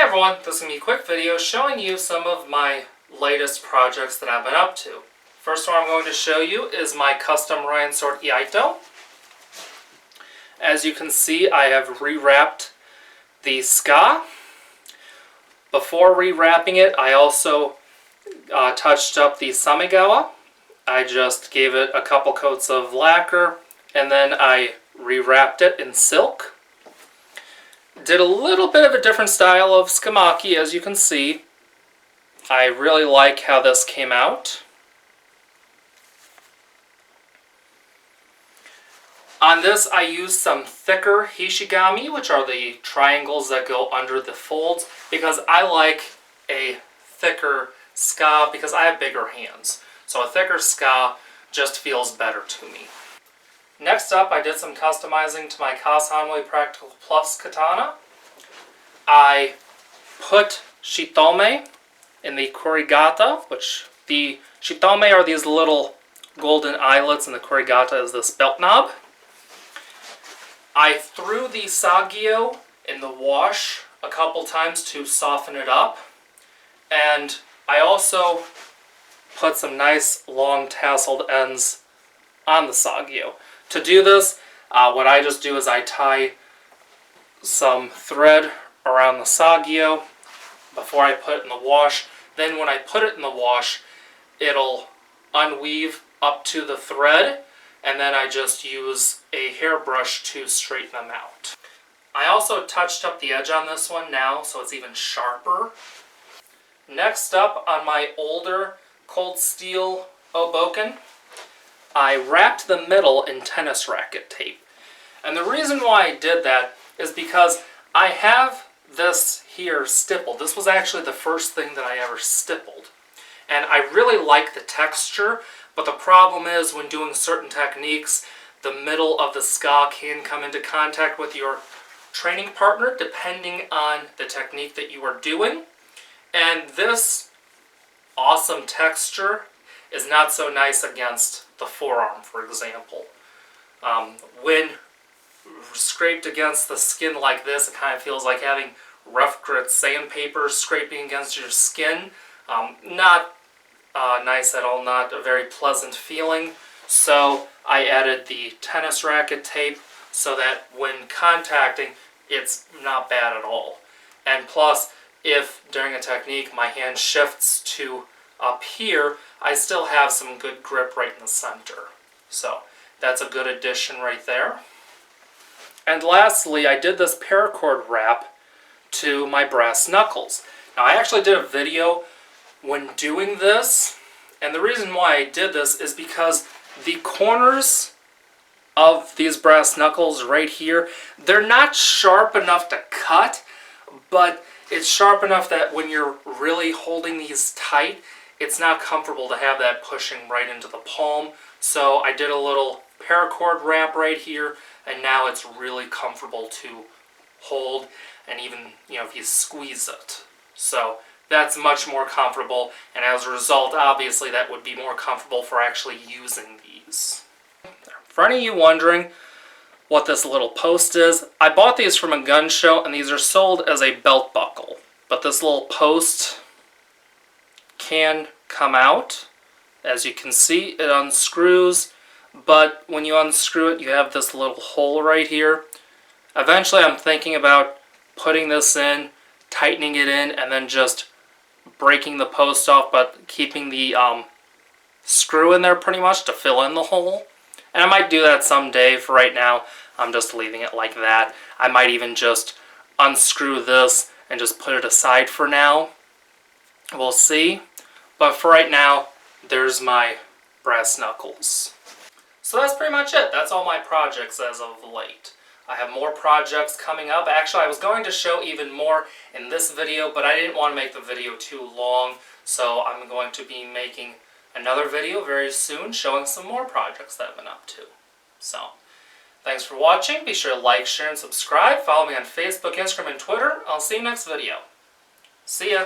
everyone, this is going to be a quick video showing you some of my latest projects that I've been up to. First one I'm going to show you is my custom Ryan sword Iaito. As you can see, I have rewrapped the ska. Before rewrapping it, I also touched up the samigawa. I just gave it a couple coats of lacquer and then I rewrapped it in silk. Did a little bit of a different style of Tsukamaki, as you can see. I really like how this came out. On this I used some thicker hishigami, which are the triangles that go under the folds, because I like a thicker ska because I have bigger hands. So a thicker ska just feels better to me. Next up, I did some customizing to my Cas Hanwei Practical Plus katana. I put shitome in the kurigata, which the shitome are these little golden eyelets and the kurigata is this belt knob. I threw the sagio in the wash a couple times to soften it up, and I also put some nice long tasseled ends on the sagio. To do this, what I just do is I tie some thread around the sagio before I put it in the wash. Then when I put it in the wash, it'll unweave up to the thread, and then I just use a hairbrush to straighten them out. I also touched up the edge on this one now, so it's even sharper. Next up, on my older cold steel o-bokken, I wrapped the middle in tennis racket tape. And the reason why I did that is because I have this here stippled. This was actually the first thing that I ever stippled. And I really like the texture, but the problem is when doing certain techniques, the middle of the ska can come into contact with your training partner depending on the technique that you are doing. And this awesome texture is not so nice against the forearm, for example. When scraped against the skin like this, it kind of feels like having rough grit sandpaper scraping against your skin. Not nice at all, not a very pleasant feeling. So I added the tennis racket tape so that when contacting, it's not bad at all. And plus, if during a technique my hand shifts to up here, I still have some good grip right in the center. So that's a good addition right there. And lastly, I did this paracord wrap to my brass knuckles. Now I actually did a video when doing this, and the reason why I did this is because the corners of these brass knuckles right here, they're not sharp enough to cut, but it's sharp enough that when you're really holding these tight, it's not comfortable to have that pushing right into the palm. So I did a little paracord wrap right here, and now it's really comfortable to hold, and even, if you squeeze it. So that's much more comfortable, and as a result, obviously, that would be more comfortable for actually using these. For any of you wondering what this little post is, I bought these from a gun show, and these are sold as a belt buckle. But this little post can come out. As you can see, it unscrews, but when you unscrew it, you have this little hole right here. Eventually, I'm thinking about putting this in, tightening it in, and then just breaking the post off, but keeping the screw in there pretty much to fill in the hole. And I might do that someday. For right now, I'm just leaving it like that. I might even just unscrew this and just put it aside for now. We'll see. But for right now, there's my brass knuckles. So that's pretty much it. That's all my projects as of late. I have more projects coming up. Actually, I was going to show even more in this video, but I didn't want to make the video too long, so I'm going to be making another video very soon showing some more projects that I've been up to. So, thanks for watching. Be sure to like, share, and subscribe. Follow me on Facebook, Instagram, and Twitter. I'll see you next video. See ya!